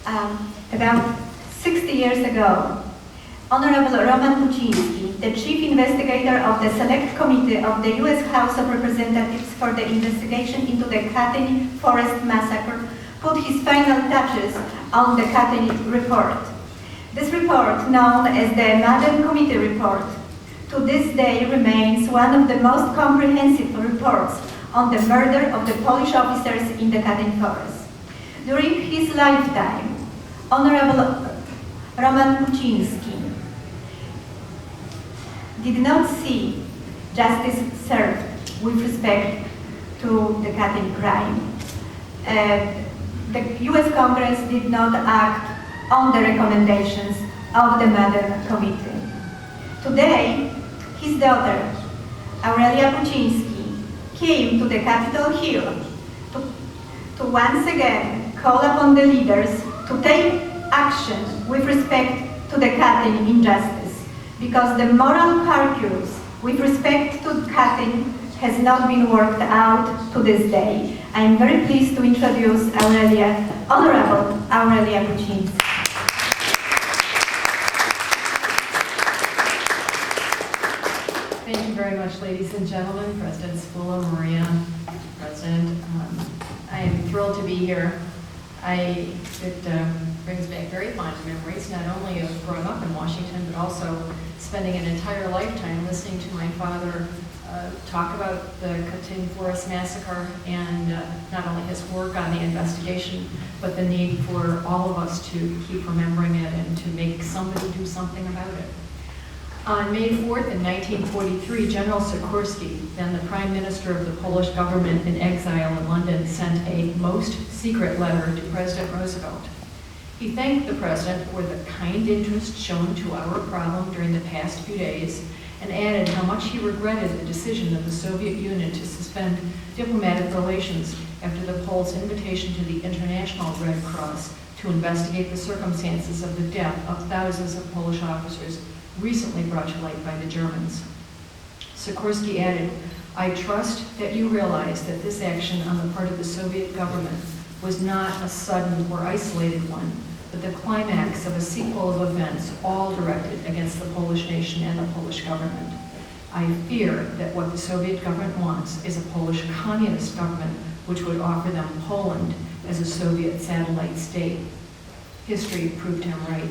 About 60 years ago, Honorable Roman Pucinski, the chief investigator of the Select Committee of the U.S. House of Representatives for the investigation into the Katyn forest massacre, put his final touches on the Katyn report. This report, known as the Madden Committee report, to this day remains one of the most comprehensive reports on the murder of the Polish officers in the Katyn forest. During his lifetime, Honorable Roman Pucinski did not see justice served with respect to the Katyn crime. The U.S. Congress did not act on the recommendations of the Madden Committee. Today, his daughter, Aurelia Pucinski, came to the Capitol Hill to once again call upon the leaders to take action with respect to the Katyn injustice, because the moral calculus with respect to Katyn has not been worked out to this day. I am very pleased to introduce Honorable Aurelia Pucinski. Thank you very much, ladies and gentlemen, President Spula, Maria, President. I am thrilled to be here. It brings back very fond memories, not only of growing up in Washington, but also spending an entire lifetime listening to my father talk about the Katyn Forest Massacre and not only his work on the investigation, but the need for all of us to keep remembering it and to make somebody do something about it. On May 4th in 1943, General Sikorski, then the Prime Minister of the Polish government in exile in London, sent a most secret letter to President Roosevelt. He thanked the President for the kind interest shown to our problem during the past few days and added how much he regretted the decision of the Soviet Union to suspend diplomatic relations after the Poles' invitation to the International Red Cross to investigate the circumstances of the death of thousands of Polish officers recently brought to light by the Germans. Sikorski added, "I trust that you realize that this action on the part of the Soviet government was not a sudden or isolated one, but the climax of a sequel of events all directed against the Polish nation and the Polish government. I fear that what the Soviet government wants is a Polish communist government which would offer them Poland as a Soviet satellite state." History proved him right.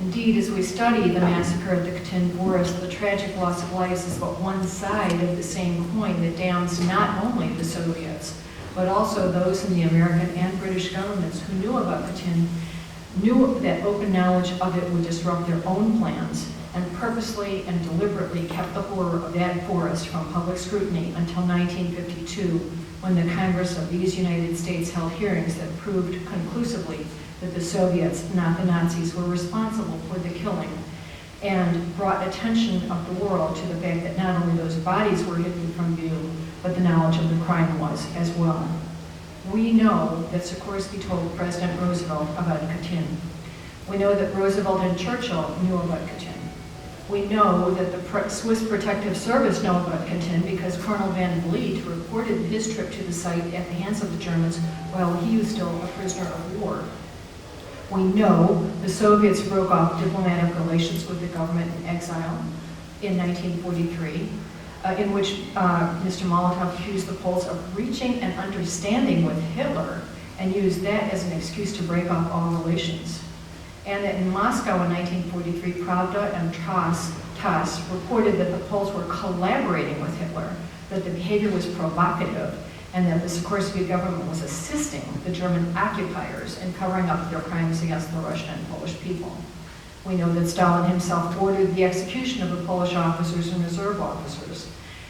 Indeed, as we study the massacre of the Katyn forest, the tragic loss of lives is but one side of the same coin that damns not only the Soviets, but also those in the American and British governments who knew about Katyn, knew that open knowledge of it would disrupt their own plans, and purposely and deliberately kept the horror of that forest from public scrutiny until 1952, when the Congress of these United States held hearings that proved conclusively that the Soviets, not the Nazis, were responsible for the killing, and brought attention of the world to the fact that not only those bodies were hidden from view, but the knowledge of the crime was as well. We know that Sikorski told President Roosevelt about Katyn. We know that Roosevelt and Churchill knew about Katyn. We know that the Swiss Protective Service knew about Katyn because Colonel Van Vliet reported his trip to the site at the hands of the Germans while he was still a prisoner of war. We know the Soviets broke off diplomatic relations with the government in exile in 1943, in which Mr. Molotov accused the Poles of reaching an understanding with Hitler and used that as an excuse to break off all relations. And that in Moscow in 1943, Pravda and TASS reported that the Poles were collaborating with Hitler, that the behavior was provocative, and that the Sikorski government was assisting the German occupiers in covering up their crimes against the Russian and Polish people. We know that Stalin himself ordered the execution of the Polish officers and reserve officers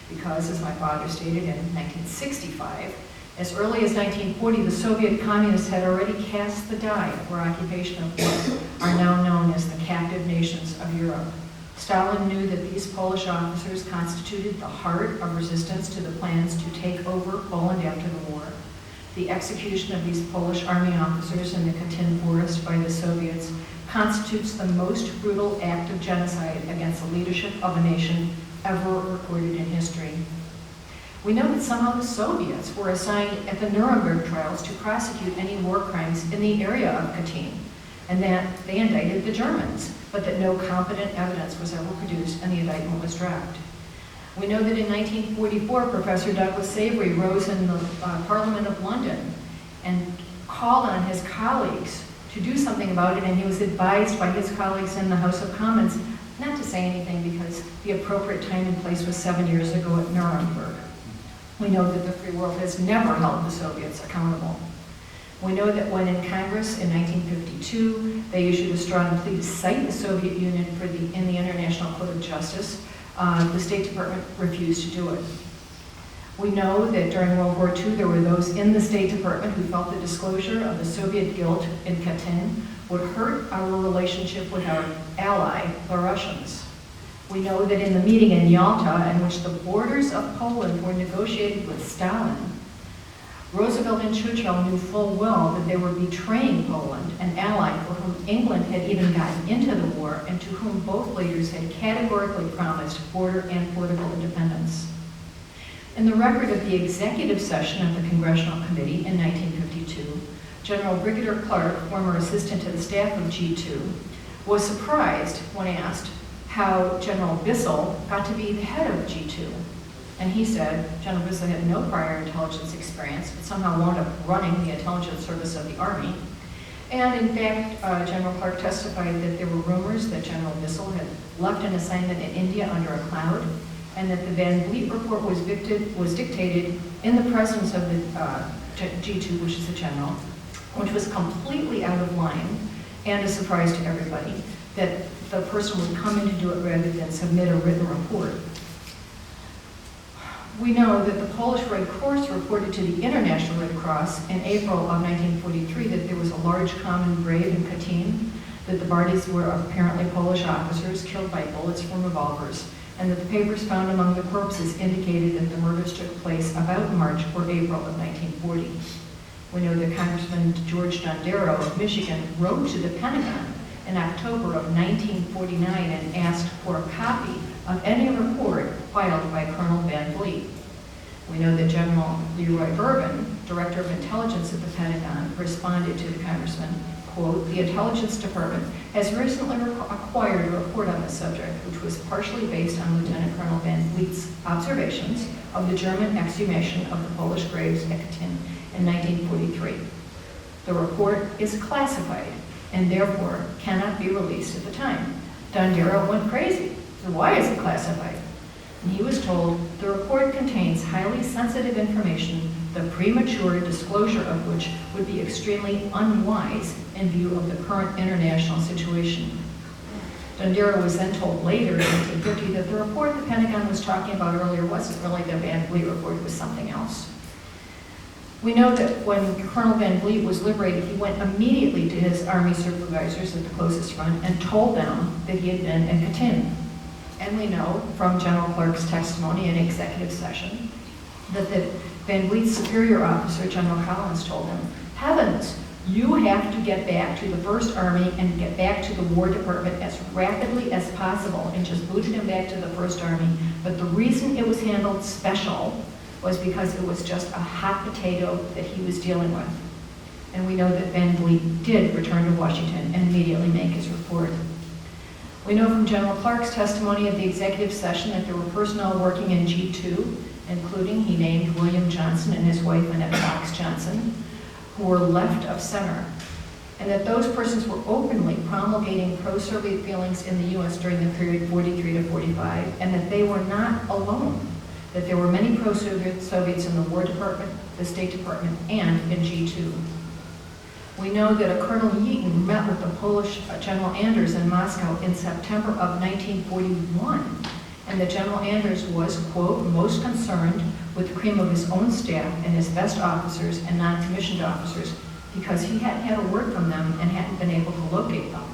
because, as my father stated in 1965, as early as 1940, the Soviet communists had already cast the die for occupation of what are now known as the captive nations of Europe. Stalin knew that these Polish officers constituted the heart of resistance to the plans to take over Poland after the war. The execution of these Polish army officers in the Katyn forest by the Soviets constitutes the most brutal act of genocide against the leadership of a nation ever recorded in history. We know that somehow the Soviets were assigned at the Nuremberg trials to prosecute any war crimes in the area of Katyn, and that they indicted the Germans, but that no competent evidence was ever produced and the indictment was dropped. We know that in 1944, Professor Douglas Savory rose in the Parliament of London and called on his colleagues to do something about it, and he was advised by his colleagues in the House of Commons not to say anything because the appropriate time and place was 7 years ago at Nuremberg. We know that the free world has never held the Soviets accountable. We know that when in Congress in 1952, they issued a strong plea to cite the Soviet Union in the International Court of Justice, the State Department refused to do it. We know that during World War II, there were those in the State Department who felt the disclosure of the Soviet guilt in Katyn would hurt our relationship with our ally, the Russians. We know that in the meeting in Yalta, in which the borders of Poland were negotiated with Stalin, Roosevelt and Churchill knew full well that they were betraying Poland, an ally for whom England had even gotten into the war and to whom both leaders had categorically promised border and political independence. In the record of the executive session of the Congressional Committee in 1952, General Brigadier Clark, former assistant to the staff of G2, was surprised when asked how General Bissell got to be the head of G2. And he said General Bissell had no prior intelligence experience, but somehow wound up running the intelligence service of the Army. And in fact, General Clark testified that there were rumors that General Bissell had left an assignment in India under a cloud, and that the Van Vliet report was dictated in the presence of the G2, which is the general, which was completely out of line and a surprise to everybody, that the person would come in to do it rather than submit a written report. We know that the Polish Red Cross reported to the International Red Cross in April of 1943 that there was a large common grave in Katyn, that the bodies were apparently Polish officers killed by bullets from revolvers, and that the papers found among the corpses indicated that the murders took place about March or April of 1940. We know that Congressman George Dondero of Michigan wrote to the Pentagon in October of 1949 and asked for a copy of any report filed by Colonel Van Vliet. We know that General Leroy Bourbon, Director of Intelligence at the Pentagon, responded to the congressman, quote, "The Intelligence Department has recently acquired a report on this subject, which was partially based on Lieutenant Colonel Van Vliet's observations of the German exhumation of the Polish graves at Katyn in 1943. The report is classified and therefore cannot be released at the time." Dondero went crazy. So why is it classified? And he was told the report contains highly sensitive information, the premature disclosure of which would be extremely unwise in view of the current international situation. Dondero was then told later in 1950 that the report the Pentagon was talking about earlier wasn't really the Van Vliet report, it was something else. We know that when Colonel Van Vliet was liberated, he went immediately to his Army supervisors at the closest front and told them that he had been at Katyn. And we know from General Clark's testimony in executive session that the Van Vliet's superior officer, General Collins, told him, "Heavens, you have to get back to the First Army and get back to the War Department as rapidly as possible," and just booted him back to the First Army. But the reason it was handled special was because it was just a hot potato that he was dealing with. And we know that Van Vliet did return to Washington and immediately make his report. We know from General Clark's testimony at the executive session that there were personnel working in G2, including, he named William Johnson and his wife Annette Fox Johnson, who were left of center, and that those persons were openly promulgating pro-Soviet feelings in the U.S. during the period 43 to 45, and that they were not alone, that there were many pro-Soviets in the War Department, the State Department, and in G2. We know that a Colonel Yeaton met with the Polish General Anders in Moscow in September of 1941, and that General Anders was, quote, "most concerned with the cream of his own staff and his best officers and non-commissioned officers because he hadn't had a word from them and hadn't been able to locate them."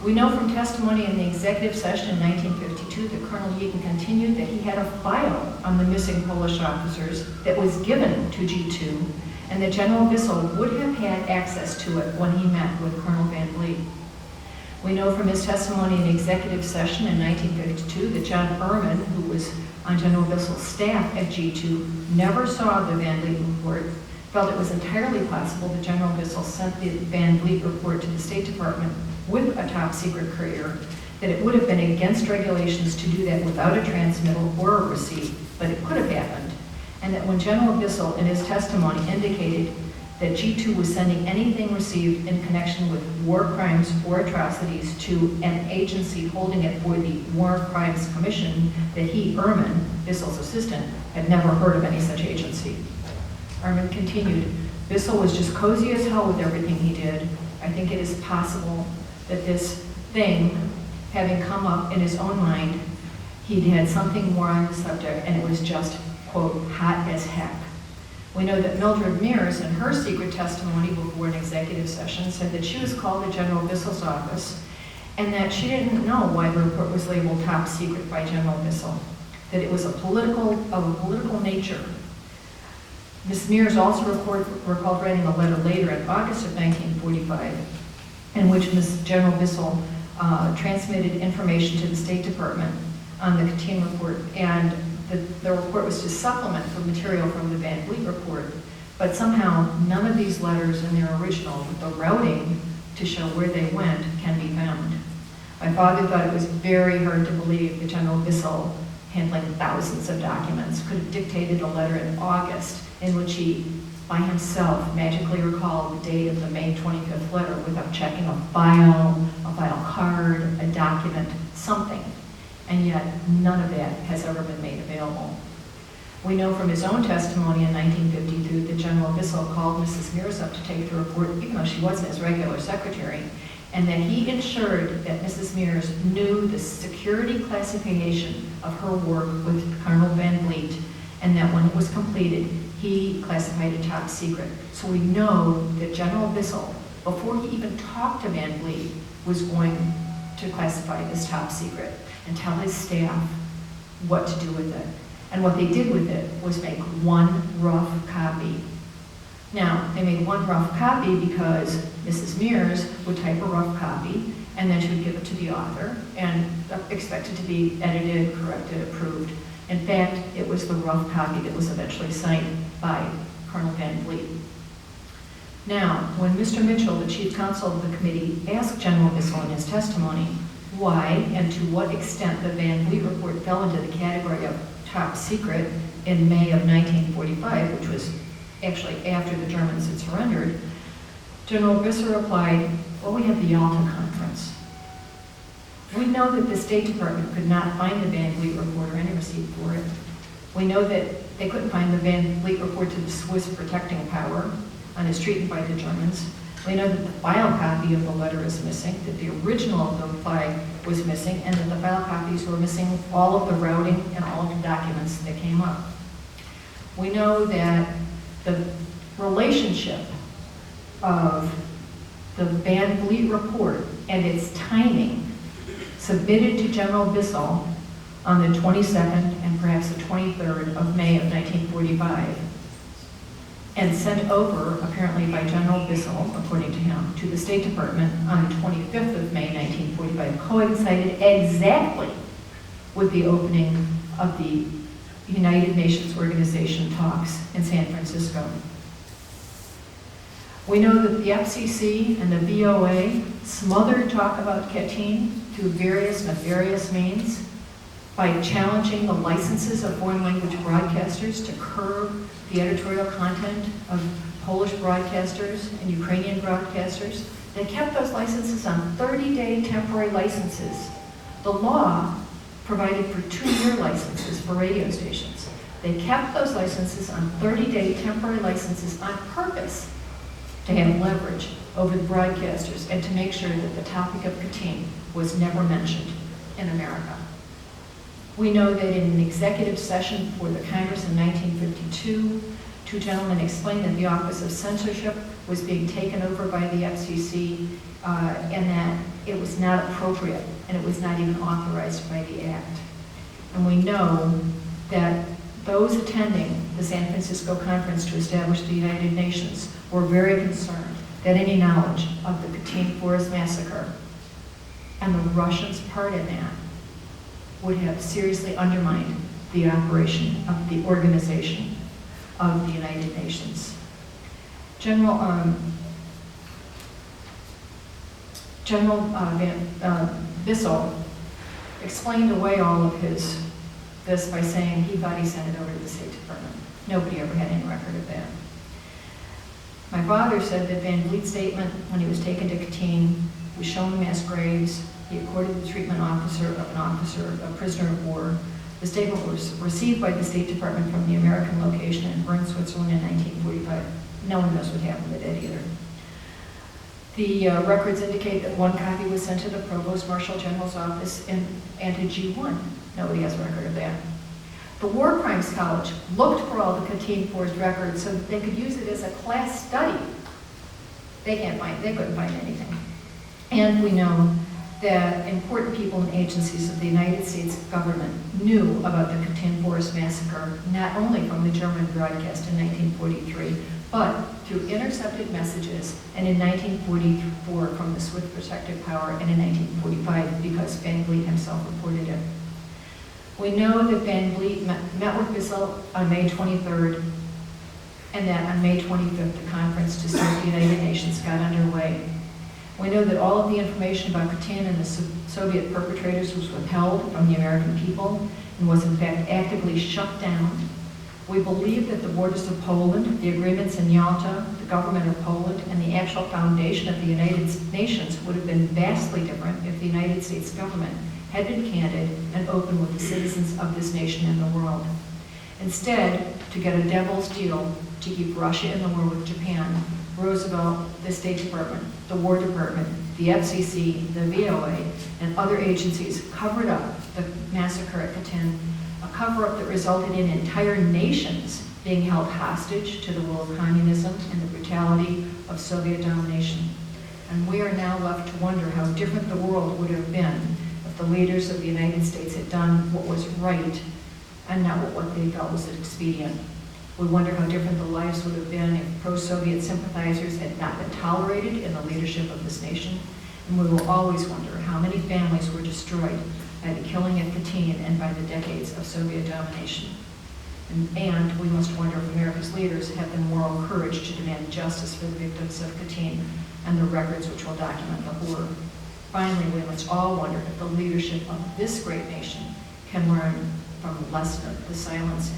We know from testimony in the executive session in 1952 that Colonel Yeaton continued that he had a file on the missing Polish officers that was given to G2, and that General Bissell would have had access to it when he met with Colonel Van Vliet. We know from his testimony in executive session in 1952 that John Ehrman, who was on General Bissell's staff at G2, never saw the Van Vliet report, felt it was entirely possible that General Bissell sent the Van Vliet report to the State Department with a top secret courier, that it would have been against regulations to do that without a transmittal or a receipt, but it could have happened, and that when General Bissell in his testimony indicated that G2 was sending anything received in connection with war crimes or atrocities to an agency holding it for the War Crimes Commission, that he, Ehrman, Bissell's assistant, had never heard of any such agency. Ehrman continued, Bissell was just cozy as hell with everything he did. I think it is possible that this thing, having come up in his own mind, he'd had something more on the subject, and it was just, quote, hot as heck. We know that Mildred Mears, in her secret testimony before an executive session, said that she was called to General Bissell's office and that she didn't know why the report was labeled top secret by General Bissell, that it was of a political nature. Ms. Mears also recalled writing a letter later in August of 1945 in which General Bissell transmitted information to the State Department on the Katyn report, and the report was to supplement the material from the Van Vliet report, but somehow none of these letters in their original, with the routing to show where they went, can be found. My father thought it was very hard to believe that General Bissell, handling thousands of documents, could have dictated a letter in August in which he, by himself, magically recalled the date of the May 25th letter without checking a file card, a document, something. And yet none of that has ever been made available. We know from his own testimony in 1952 that General Bissell called Mrs. Mears up to take the report, even though she wasn't his regular secretary, and that he ensured that Mrs. Mears knew the security classification of her work with Colonel Van Vliet, and that when it was completed, he classified it top secret. So we know that General Bissell, before he even talked to Van Vliet, was going to classify this top secret and tell his staff what to do with it. And what they did with it was make one rough copy. Now, they made one rough copy because Mrs. Mears would type a rough copy and then she would give it to the author and expect it to be edited, corrected, approved. In fact, it was the rough copy that was eventually signed by Colonel Van Vliet. Now, when Mr. Mitchell, the chief counsel of the committee, asked General Bissell in his testimony why and to what extent the Van Vliet report fell into the category of top secret in May of 1945, which was actually after the Germans had surrendered, General Bissell replied, well, we have the Yalta Conference. We know that the State Department could not find the Van Vliet report or any receipt for it. We know that they couldn't find the Van Vliet report to the Swiss protecting power on his treatment by the Germans. We know that the file copy of the letter is missing, that the original of the flag was missing, and that the file copies were missing all of the routing and all of the documents that came up. We know that the relationship of the Van Vliet report and its timing submitted to General Bissell on the 22nd and perhaps the 23rd of May of 1945 and sent over, apparently by General Bissell, according to him, to the State Department on the 25th of May 1945 coincided exactly with the opening of the United Nations Organization talks in San Francisco. We know that the FCC and the VOA smothered talk about Katyn through various nefarious means by challenging the licenses of foreign language broadcasters to curb the editorial content of Polish broadcasters and Ukrainian broadcasters. They kept those licenses on 30-day temporary licenses. The law provided for 2-year licenses for radio stations. They kept those licenses on 30-day temporary licenses on purpose to have leverage over the broadcasters and to make sure that the topic of Katyn was never mentioned in America. We know that in an executive session for the Congress in 1952, 2 gentlemen explained that the Office of Censorship was being taken over by the FCC and that it was not appropriate and it was not even authorized by the Act. And we know that those attending the San Francisco conference to establish the United Nations were very concerned that any knowledge of the Katyn Forest Massacre and the Russians' part in that would have seriously undermined the operation of the organization of the United Nations. Bissell explained away all of this by saying he thought he sent it over to the State Department. Nobody ever had any record of that. My father said that Van Vliet's statement when he was taken to Katyn was shown mass graves. He accorded the treatment a prisoner of war. The statement was received by the State Department from the American location in Bern, Switzerland in 1945. No one knows what happened with it either. The records indicate that one copy was sent to the Provost Marshal General's office and to G1. Nobody has a record of that. The War Crimes College looked for all the Katyn forged records so that they could use it as a class study. They couldn't find anything. And we know that important people and agencies of the United States government knew about the Katyn Forest Massacre, not only from the German broadcast in 1943, but through intercepted messages, and in 1944 from the Swiss Protective Power, and in 1945 because Van Vliet himself reported it. We know that Van Vliet met with Bissell on May 23rd, and that on May 25th the conference to start the United Nations got underway. We know that all of the information about Katyn and the Soviet perpetrators was withheld from the American people and was in fact actively shut down. We believe that the borders of Poland, the agreements in Yalta, the government of Poland, and the actual foundation of the United Nations would have been vastly different if the United States government had been candid and open with the citizens of this nation and the world. Instead, to get a devil's deal to keep Russia in the war with Japan, Roosevelt, the State Department, the War Department, the FCC, the VOA, and other agencies covered up the massacre at Katyn, a cover-up that resulted in entire nations being held hostage to the will of communism and the brutality of Soviet domination. And we are now left to wonder how different the world would have been if the leaders of the United States had done what was right and not what they felt was expedient. We wonder how different the lives would have been if pro-Soviet sympathizers had not been tolerated in the leadership of this nation. And we will always wonder how many families were destroyed by the killing at Katyn and by the decades of Soviet domination. And we must wonder if America's leaders have the moral courage to demand justice for the victims of Katyn and the records which will document the horror. Finally, we must all wonder if the leadership of this great nation can learn from the lesson of the silence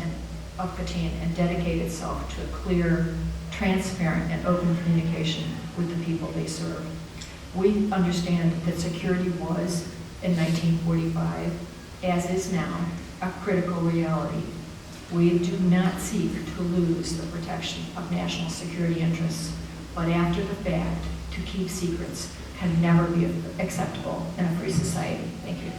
of Katyn and dedicate itself to a clear, transparent, and open communication with the people they serve. We understand that security was, in 1945, as is now, a critical reality. We do not seek to lose the protection of national security interests, but after the fact, to keep secrets can never be acceptable in a free society. Thank you.